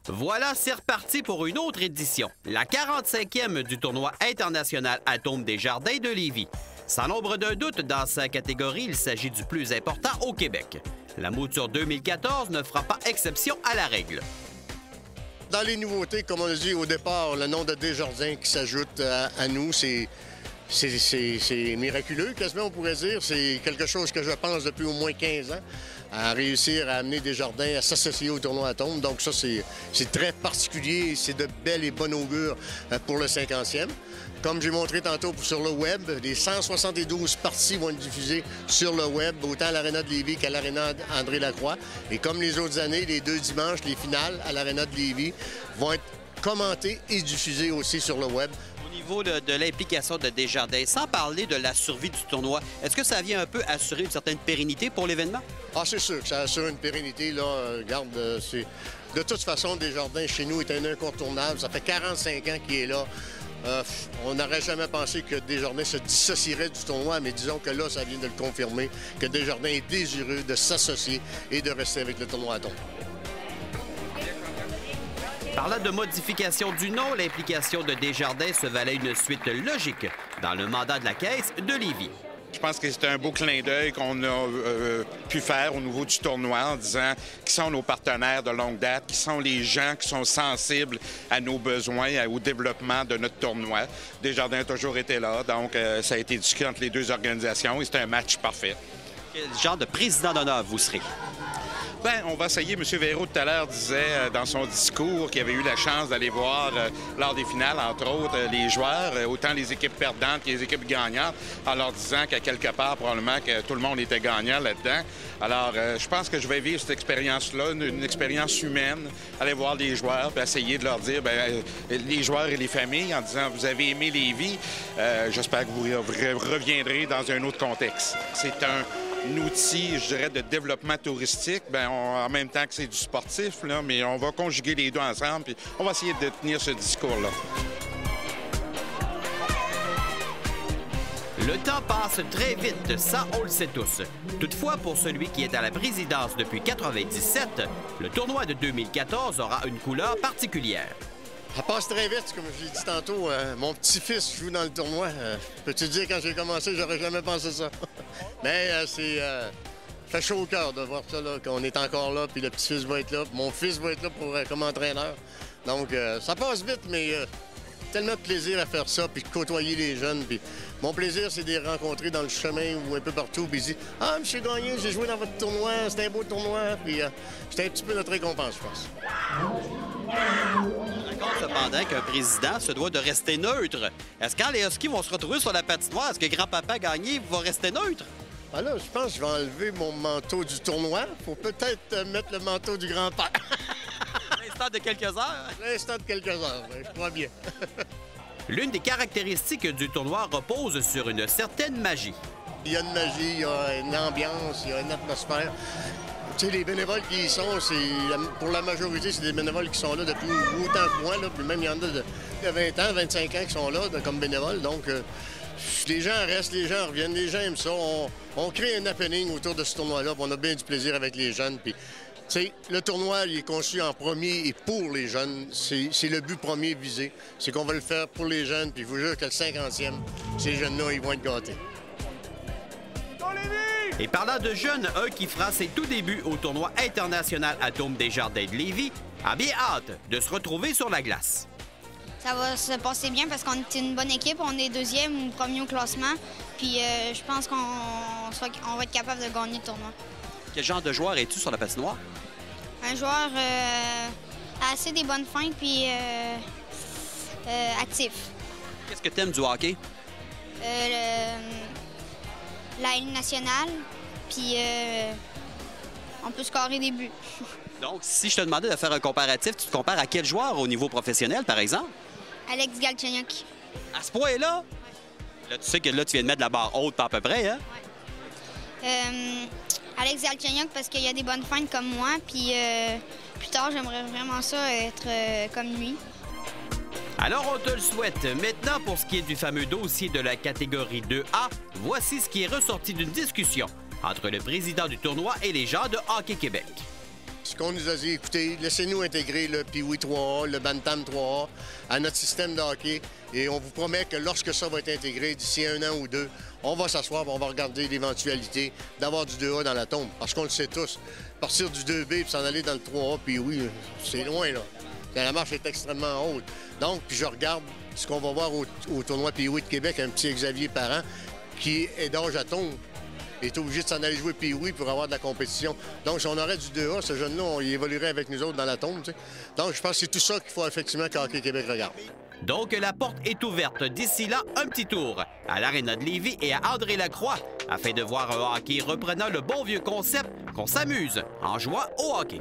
Voilà, c'est reparti pour une autre édition, la 45e du tournoi international Atome des Jardins de Lévis. Sans l'ombre d'un doute, dans sa catégorie, il s'agit du plus important au Québec. La mouture 2014 ne fera pas exception à la règle. Dans les nouveautés, comme on a dit au départ, le nom de Desjardins qui s'ajoute à nous, c'est miraculeux, quasiment on pourrait dire. C'est quelque chose que je pense depuis au moins 15 ans, à réussir à amener Desjardins à s'associer au tournoi Atome. Donc ça, c'est très particulier et c'est de bel et bon augure pour le 50e. Comme j'ai montré tantôt sur le web, les 172 parties vont être diffusées sur le web, autant à l'Arena de Lévis qu'à l'Arena André Lacroix. Et comme les autres années, les deux dimanches, les finales à l'Arena de Lévis vont être commentées et diffusées aussi sur le web. Au niveau de l'implication de Desjardins, sans parler de la survie du tournoi, est-ce que ça vient un peu assurer une certaine pérennité pour l'événement? Ah, c'est sûr que ça assure une pérennité. Là, regarde, de toute façon, Desjardins, chez nous, est un incontournable. Ça fait 45 ans qu'il est là. On n'aurait jamais pensé que Desjardins se dissocierait du tournoi, mais disons que là, ça vient de le confirmer, que Desjardins est désireux de s'associer et de rester avec le tournoi Atome. Parlant de modification du nom, l'implication de Desjardins se valait une suite logique dans le mandat de la Caisse de Lévis. Je pense que c'est un beau clin d'œil qu'on a pu faire au niveau du tournoi en disant qui sont nos partenaires de longue date, qui sont les gens qui sont sensibles à nos besoins, au développement de notre tournoi. Desjardins a toujours été là, donc ça a été discuté entre les deux organisations et c'est un match parfait. Quel genre de président d'honneur vous serez? Bien, on va essayer. M. Véraud, tout à l'heure, disait dans son discours qu'il avait eu la chance d'aller voir lors des finales, entre autres, les joueurs, autant les équipes perdantes que les équipes gagnantes, en leur disant qu'à quelque part, probablement, que tout le monde était gagnant là-dedans. Alors, je pense que je vais vivre cette expérience-là, une expérience humaine, aller voir les joueurs, puis essayer de leur dire, bien, les joueurs et les familles, en disant, vous avez aimé Lévis, j'espère que vous reviendrez dans un autre contexte. C'est un outil, je dirais, de développement touristique, bien, en même temps que c'est du sportif, là, mais on va conjuguer les deux ensemble, puis on va essayer de tenir ce discours-là. Le temps passe très vite, ça on le sait tous. Toutefois, pour celui qui est à la présidence depuis 1997, le tournoi de 2014 aura une couleur particulière. Ça passe très vite, comme je l'ai dit tantôt. Mon petit-fils joue dans le tournoi. Peux-tu te dire, quand j'ai commencé, j'aurais jamais pensé ça. Mais ça fait chaud au cœur de voir ça, qu'on est encore là, puis le petit-fils va être là, puis mon fils va être là comme entraîneur. Donc, ça passe vite, mais tellement de plaisir à faire ça, puis de côtoyer les jeunes. Puis mon plaisir, c'est de les rencontrer dans le chemin ou un peu partout, puis ils disent « Ah, M. Gagné, j'ai joué dans votre tournoi, c'était un beau tournoi. » Puis c'était un petit peu notre récompense, je pense. Je raconte cependant qu'un président se doit de rester neutre. Est-ce que quand les Huskies vont se retrouver sur la patinoire, est-ce que grand-papa Gagné va rester neutre? Ah là, je pense que je vais enlever mon manteau du tournoi pour peut-être mettre le manteau du grand-père. L'instant de quelques heures. L'instant de quelques heures, je crois bien. L'une des caractéristiques du tournoi repose sur une certaine magie. Il y a une magie, il y a une ambiance, il y a une atmosphère. Tu sais, les bénévoles qui y sont, pour la majorité, c'est des bénévoles qui sont là depuis autant que moi. Là. Puis même, il y en a de 20 ans, 25 ans qui sont là comme bénévoles. Donc, les gens restent, les gens reviennent, les gens aiment ça. On crée un happening autour de ce tournoi-là. On a bien du plaisir avec les jeunes. Puis, tu sais, le tournoi, il est conçu en premier et pour les jeunes. C'est le but premier visé. C'est qu'on va le faire pour les jeunes. Puis, je vous jure que le 50e, ces jeunes-là, ils vont être gâtés. Et parlant de jeunes, un qui fera ses tout débuts au tournoi international Atome des Jardins de Lévis a bien hâte de se retrouver sur la glace. Ça va se passer bien parce qu'on est une bonne équipe. On est deuxième ou premier au classement. Puis je pense qu'on va être capable de gagner le tournoi. Quel genre de joueur es-tu sur la patinoire? Un joueur assez des bonnes feintes puis actif. Qu'est-ce que tu aimes du hockey? La Ligue nationale, puis on peut scorer des buts. Donc, si je te demandais de faire un comparatif, tu te compares à quel joueur au niveau professionnel, par exemple? Alex Galchenyuk. À ce point-là? Ouais. Là, tu sais que là, tu viens de mettre la barre haute, pas à peu près, hein? Ouais. Alex Galchenyuk, parce qu'il y a des bonnes feintes comme moi, puis plus tard, j'aimerais vraiment ça être comme lui. Alors, on te le souhaite. Maintenant, pour ce qui est du fameux dossier de la catégorie 2A, voici ce qui est ressorti d'une discussion entre le président du tournoi et les gens de Hockey Québec. qu'on nous a dit, écoutez, laissez-nous intégrer le Pee-Wee 3A, le Bantam 3A à notre système de hockey. Et on vous promet que lorsque ça va être intégré, d'ici 1 an ou 2, on va s'asseoir et on va regarder l'éventualité d'avoir du 2A dans la tombe. Parce qu'on le sait tous, partir du 2B et s'en aller dans le 3A, Pee-Wee, c'est loin, là. La marche est extrêmement haute. Donc, puis je regarde ce qu'on va voir au tournoi Pee-Wee de Québec, un petit Xavier Parent qui est d'âge à tombe. Il est obligé de s'en aller jouer Pee-Wee pour avoir de la compétition. Donc, si on aurait du 2A, ce jeune-là, il évoluerait avec nous autres dans la tombe. T'sais. Donc, je pense que c'est tout ça qu'il faut effectivement que Hockey Québec regarde. Donc, la porte est ouverte. D'ici là, un petit tour à l'Aréna de Lévis et à André-Lacroix afin de voir un hockey reprenant le bon vieux concept qu'on s'amuse en jouant au hockey.